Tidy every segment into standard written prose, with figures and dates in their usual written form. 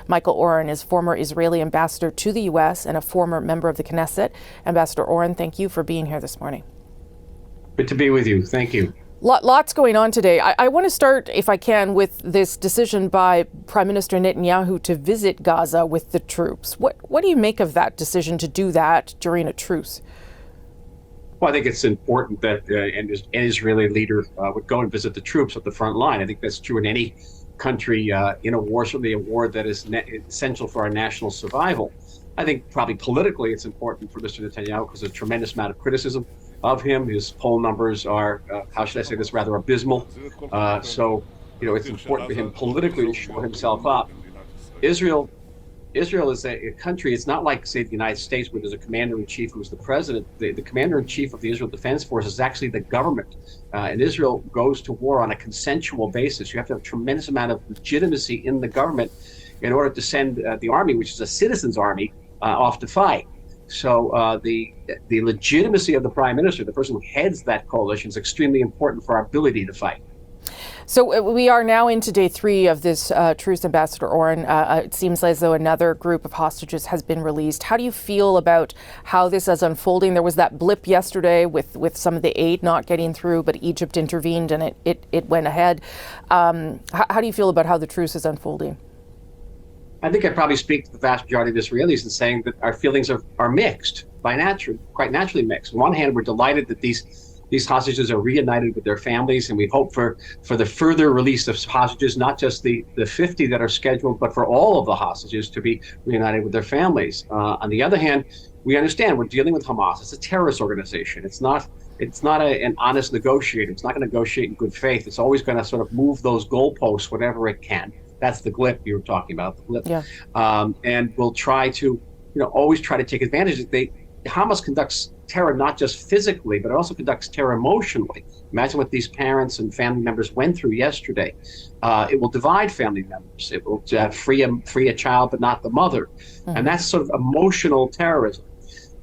Michael Oren is former Israeli ambassador to the U.S. and a former member of the Knesset. Ambassador Oren, thank you for being here this morning. Good to be with you. Thank you. Lots going on today. I want to start, if I can, with this decision by Prime Minister Netanyahu to visit Gaza with the troops. What do you make of that decision to do that during a truce? Well, I think it's important that an Israeli leader would go and visit the troops at the front line. I think that's true in any country in a war, certainly a war that is essential for our national survival. I think probably politically it's important for Mr. Netanyahu because there's a tremendous amount of criticism of him. His poll numbers are, how should I say this, rather abysmal. So, it's important for him politically to show himself up. Israel is a country, it's not like, say, the United States where there's a commander-in-chief who's the president. The commander-in-chief of the Israel Defense Force is actually the government. And Israel goes to war on a consensual basis. You have to have a tremendous amount of legitimacy in the government in order to send the army, which is a citizens' army, off to fight. So the legitimacy of the prime minister, the person who heads that coalition, is extremely important for our ability to fight. So we are now into day 3 of this truce, Ambassador Oren. It seems as though another group of hostages has been released. How do you feel about how this is unfolding? There was that blip yesterday with some of the aid not getting through, but Egypt intervened and it went ahead. How do you feel about how the truce is unfolding? I think I probably speak to the vast majority of Israelis in saying that our feelings are mixed, quite naturally mixed. On one hand, we're delighted that these hostages are reunited with their families, and we hope for the further release of hostages, not just the 50 that are scheduled, but for all of the hostages to be reunited with their families. On the other hand, we understand we're dealing with Hamas. It's a terrorist organization. It's not an honest negotiator. It's not going to negotiate in good faith. It's always going to sort of move those goalposts whatever it can. That's the glip you were talking about, the glip. Yeah. And we'll try to, always try to take advantage. Hamas conducts terror not just physically, but it also conducts terror emotionally. Imagine what these parents and family members went through yesterday. It will divide family members. It will free a child, but not the mother. Mm-hmm. And that's sort of emotional terrorism.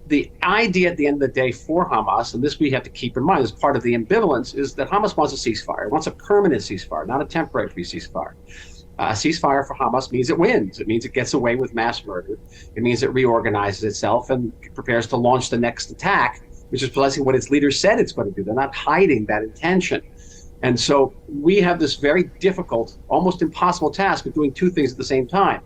The idea at the end of the day for Hamas, and this we have to keep in mind as part of the ambivalence, is that Hamas wants a ceasefire. It wants a permanent ceasefire, not a temporary ceasefire. A ceasefire for Hamas means it wins. It means it gets away with mass murder. It means it reorganizes itself and prepares to launch the next attack, which is precisely what its leaders said it's going to do. They're not hiding that intention. And so we have this very difficult, almost impossible task of doing two things at the same time,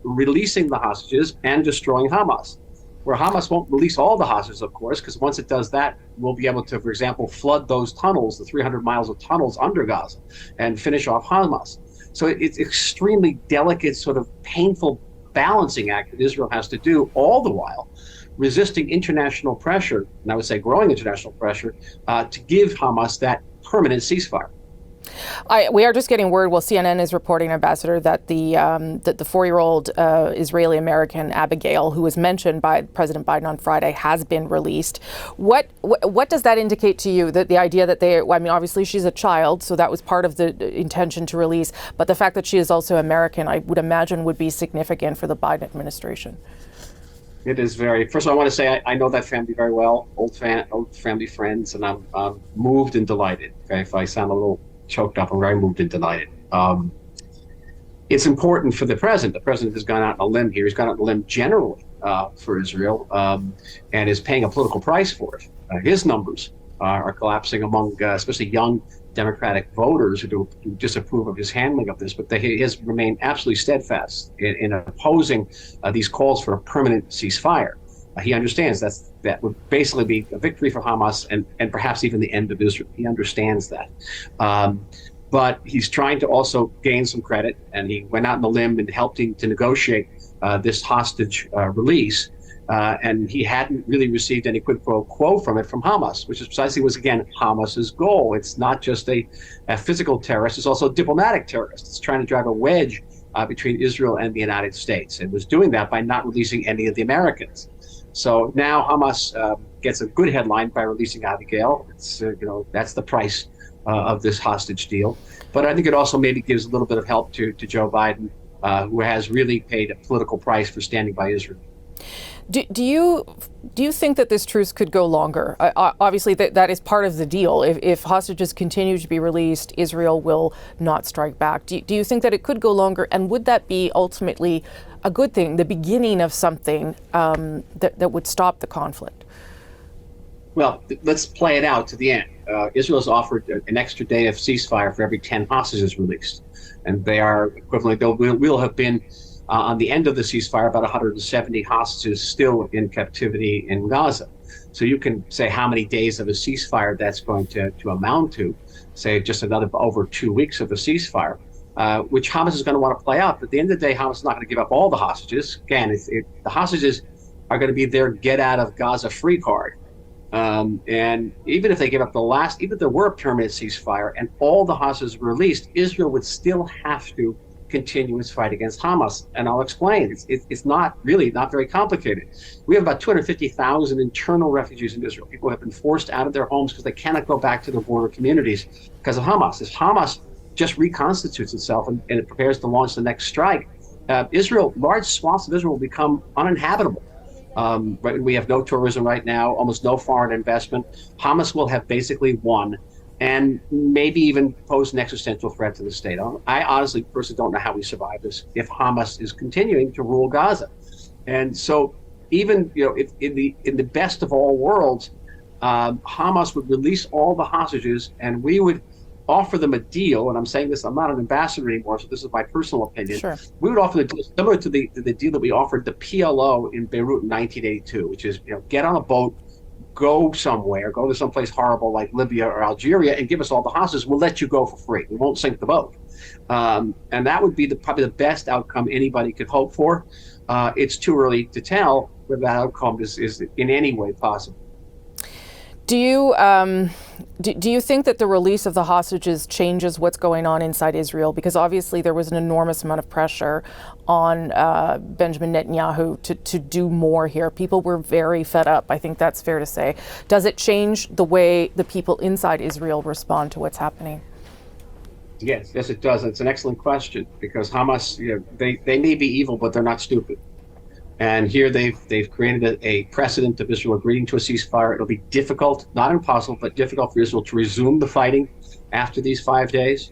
releasing the hostages and destroying Hamas. Where Hamas won't release all the hostages, of course, because once it does that, we'll be able to, for example, flood those tunnels, the 300 miles of tunnels under Gaza, and finish off Hamas. So it's extremely delicate, sort of painful balancing act that Israel has to do, all the while resisting international pressure, and I would say growing international pressure, to give Hamas that permanent ceasefire. We are just getting word, CNN is reporting, Ambassador, that the 4-year-old Israeli-American Abigail, who was mentioned by President Biden on Friday, has been released. What does that indicate to you, that the idea that obviously she's a child, so that was part of the intention to release, but the fact that she is also American, I would imagine would be significant for the Biden administration. It is first of all, I want to say I know that family very well, old family friends, and I'm moved and delighted. Okay, if I sound a little choked up, I'm very moved and delighted. It's important for the president. The president has gone out on a limb here. He's gone out on a limb generally for Israel and is paying a political price for it. His numbers are collapsing among especially young Democratic voters who disapprove of his handling of this, but he has remained absolutely steadfast in opposing these calls for a permanent ceasefire. He understands that would basically be a victory for Hamas and perhaps even the end of Israel. He understands that. But he's trying to also gain some credit, and he went out on the limb and helped him to negotiate this hostage release. And he hadn't really received any quid pro quo from Hamas, which is precisely was, again, Hamas's goal. It's not just a physical terrorist, it's also a diplomatic terrorist. It's trying to drive a wedge between Israel and the United States, and was doing that by not releasing any of the Americans. So now Hamas gets a good headline by releasing Abigail. It's that's the price of this hostage deal. But I think it also maybe gives a little bit of help to Joe Biden, who has really paid a political price for standing by Israel. Do you think that this truce could go longer? Obviously, that is part of the deal. If hostages continue to be released, Israel will not strike back. Do you think that it could go longer? And would that be ultimately a good thing, the beginning of something that would stop the conflict? Well, let's play it out to the end. Israel's offered an extra day of ceasefire for every 10 hostages released. And they are equivalent. Will have been, on the end of the ceasefire, about 170 hostages still in captivity in Gaza. So you can say how many days of a ceasefire that's going to amount to, say just another over 2 weeks of a ceasefire, which Hamas is going to want to play out. But at the end of the day, Hamas is not going to give up all the hostages. Again, the hostages are going to be their get out of Gaza free card. And even if they give up the last, even if there were a permanent ceasefire and all the hostages were released, Israel would still have to continue its fight against Hamas. And I'll explain. It's not very complicated. We have about 250,000 internal refugees in Israel. People have been forced out of their homes because they cannot go back to their border communities because of Hamas. If Hamas just reconstitutes itself and it prepares to launch the next strike, large swaths of Israel will become uninhabitable. We have no tourism right now, almost no foreign investment. Hamas will have basically won and maybe even pose an existential threat to the state. I honestly, personally don't know how we survive this if Hamas is continuing to rule Gaza. And so even, if in the best of all worlds, Hamas would release all the hostages and we would offer them a deal, and I'm saying this, I'm not an ambassador anymore, so this is my personal opinion. Sure. We would offer the deal similar to the deal that we offered the PLO in Beirut in 1982, which is, get on a boat, go somewhere, go to someplace horrible like Libya or Algeria, and give us all the hostages. We'll let you go for free. We won't sink the boat. And that would be probably the best outcome anybody could hope for. It's too early to tell whether that outcome is in any way possible. Do you think that the release of the hostages changes what's going on inside Israel? Because obviously there was an enormous amount of pressure on Benjamin Netanyahu to do more here. People were very fed up. I think that's fair to say. Does it change the way the people inside Israel respond to what's happening? Yes, it does. It's an excellent question because Hamas, they may be evil, but they're not stupid. And here they've created a precedent of Israel agreeing to a ceasefire. It'll be difficult, not impossible, but difficult for Israel to resume the fighting after these 5 days.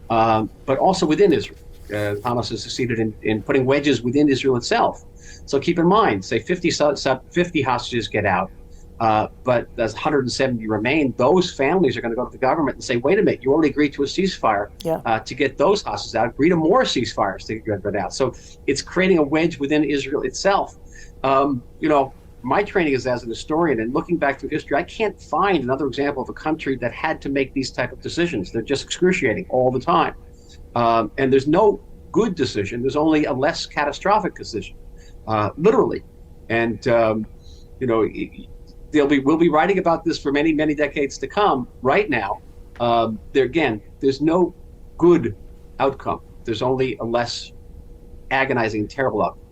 But also within Israel, Hamas has succeeded in putting wedges within Israel itself. So keep in mind, say 50 hostages get out, but there's 170 remain. Those families are going to go to the government and say, wait a minute, you already agreed to a ceasefire to get those hostages out. Agree to more ceasefires to get them out. So it's creating a wedge within Israel itself. My training is as an historian, and looking back through history, I can't find another example of a country that had to make these type of decisions. They're just excruciating all the time. And there's no good decision. There's only a less catastrophic decision, literally. And, we'll be writing about this for many, many decades to come. Right now, there's no good outcome. There's only a less agonizing, terrible outcome.